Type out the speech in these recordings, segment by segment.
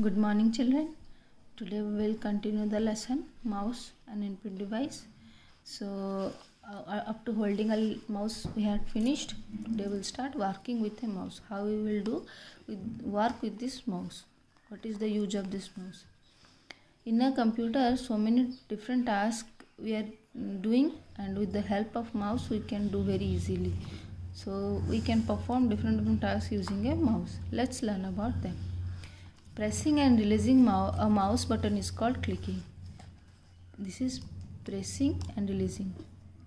Good morning, children. Today we will continue the lesson mouse and input device. So up to holding a mouse we had finished. Today we'll start working with a mouse. How we will do work with this mouse. What is the use of this mouse? In a computer, so many different tasks we are doing, and with the help of mouse we can do very easily. So we can perform different tasks using a mouse. Let's learn about them. Pressing and releasing a mouse button is called clicking. This is pressing and releasing.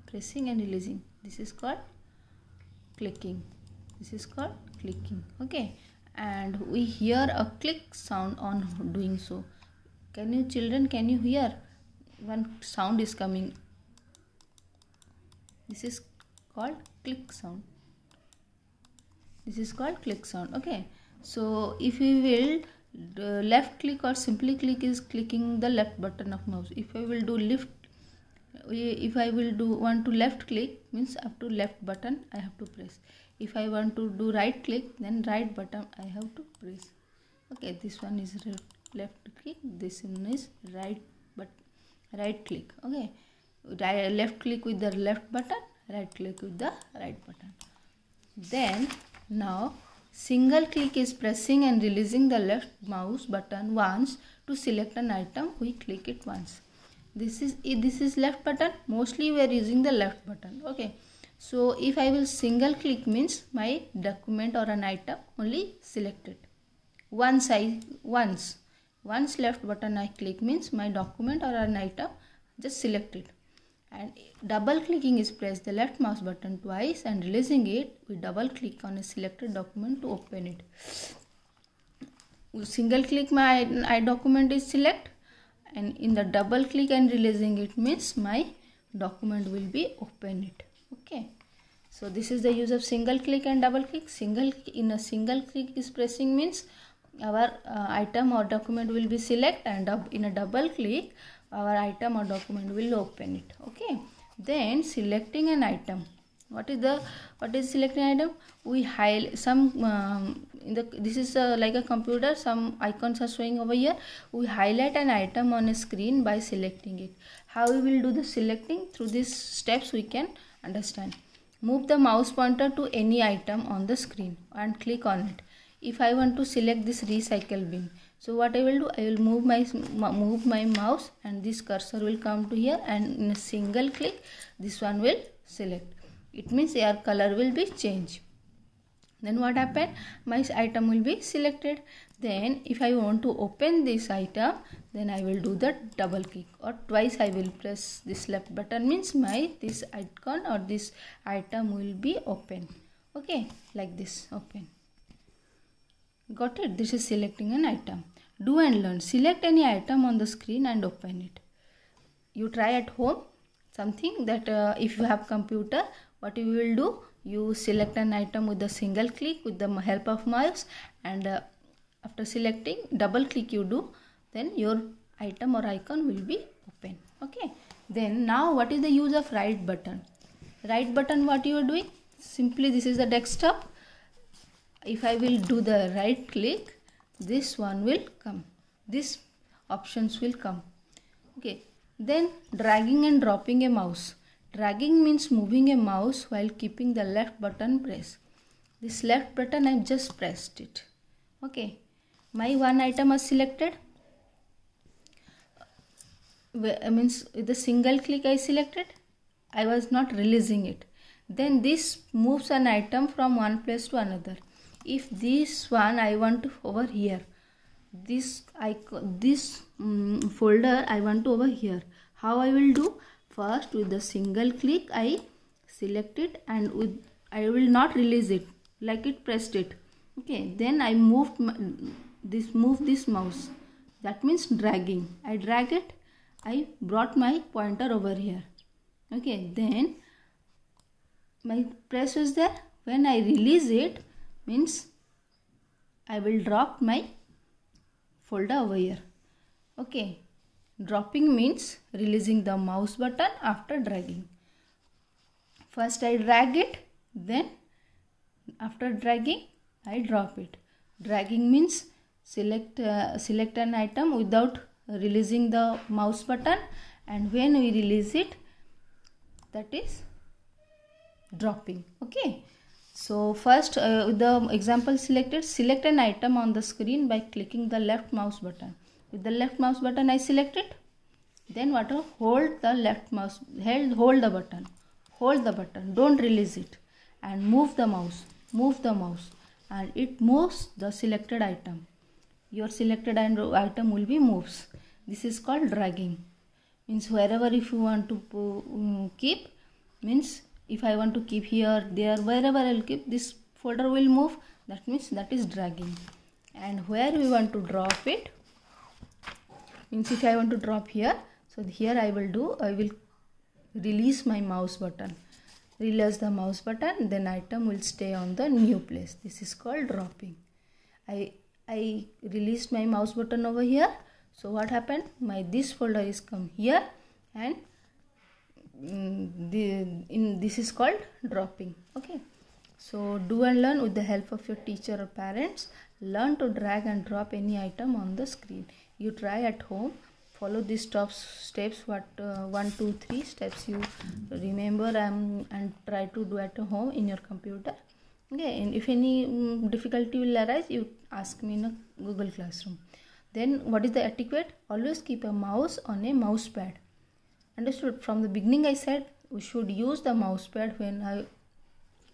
Pressing and releasing. This is called clicking. This is called clicking. Okay. And we hear a click sound on doing so. Can you hear? One sound is coming. This is called click sound. This is called click sound. Okay. So if we will left click or simply click is clicking the left button of mouse. If I will do want to left click, means up to left button I have to press. If I want to do right click, then right button I have to press. Okay, this one is left click, this one is right click. Okay, left click with the left button, right click with the right button. Then now single click is pressing and releasing the left mouse button once to select an item. We click it once. This is left button. Mostly we are using the left button. Okay. So if I will single click, means my document or an item only selected. Once left button I click, means my document or an item just selected. And double clicking is press the left mouse button twice and releasing it, we double click on a selected document to open it. Single click, my document is select, and in the double click and releasing it means my document will be open it. Okay. So this is the use of single click and double click. In a single click is pressing means our item or document will be select, and in a double click our item or document will open it. Okay. Then selecting an item. What is selecting item? We highlight some this is like a computer. Some icons are showing over here. We highlight an item on a screen by selecting it. How we will do the selecting? Through these steps we can understand. Move the mouse pointer to any item on the screen and click on it. If I want to select this recycle bin, so what I will do, I will move my mouse and this cursor will come to here, and in a single click this one will select. It means your color will be changed. Then what happened? My item will be selected. Then if I want to open this item, then I will do the double click, or twice I will press this left button, means this icon or this item will be open. Okay, like this, open. Got it? This is selecting an item. Do and learn. Select any item on the screen and open it. You try at home something that if you have computer, what you will do, you select an item with a single click with the help of mouse, and after selecting, double click you do, then your item or icon will be open. Okay. Then now what is the use of right button? Right button, what you are doing? Simply this is the desktop. If I will do the right click, this one will come. These options will come. Okay. Then dragging and dropping a mouse. Dragging means moving a mouse while keeping the left button pressed. This left button I just pressed it. Okay. My one item is selected. Means with the single click I selected. I was not releasing it. Then this moves an item from one place to another. If this one I want to over here, this folder I want to over here, how I will do? First with the single click I select it, and I will not release it, like it pressed it. Okay, then I move this mouse, that means dragging. I drag it, I brought my pointer over here. Okay, then my press is there. When I release it, means I will drop my folder over here. Okay, dropping means releasing the mouse button after dragging. First I drag it, then after dragging I drop it. Dragging means select an item without releasing the mouse button, and when we release it, that is dropping. Okay, so first with the example selected, select an item on the screen by clicking the left mouse button. With the left mouse button I select it, then what? Hold the left mouse, hold the button, don't release it, and move the mouse, and it moves the selected item. Your selected item will be moves. This is called dragging. Means wherever if you want to keep, means if I want to keep here, there, wherever I'll keep, this folder will move. That means that is dragging. And where we want to drop it, means if I want to drop here, so here I will release my mouse button. Release the mouse button, then item will stay on the new place. This is called dropping. I released my mouse button over here. So what happened? This folder is come here, and this is called dropping. Okay. So do and learn with the help of your teacher or parents. Learn to drag and drop any item on the screen. You try at home. Follow these top steps, 1, 2, 3 steps you remember, and try to do at home in your computer. Okay, and if any difficulty will arise, you ask me in a Google Classroom. Then what is the etiquette? Always keep a mouse on a mouse pad. Understood? From the beginning I said we should use the mouse pad when I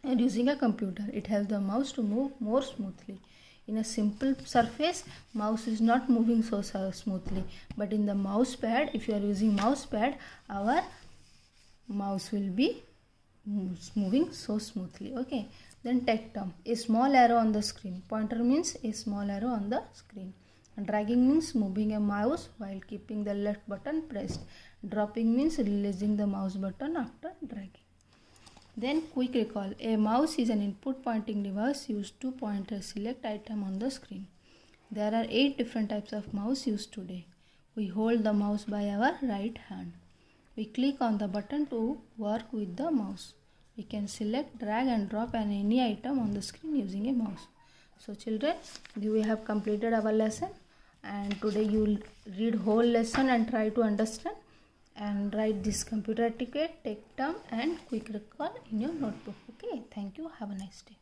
am using a computer. It helps the mouse to move more smoothly. In a simple surface, mouse is not moving so smoothly, but in the mouse pad, if you are using mouse pad, our mouse will be moving so smoothly. Okay, then take term. A small arrow on the screen. Pointer means a small arrow on the screen. And dragging means moving a mouse while keeping the left button pressed. Dropping means releasing the mouse button after dragging. Then quick recall. A mouse is an input pointing device used to point a select item on the screen. There are 8 different types of mouse used today. We hold the mouse by our right hand. We click on the button to work with the mouse. We can select, drag and drop any item on the screen using a mouse. So children, we have completed our lesson, and today you will read whole lesson and try to understand and write this computer etiquette, take term and quick recall in your notebook. Okay, thank you. Have a nice day.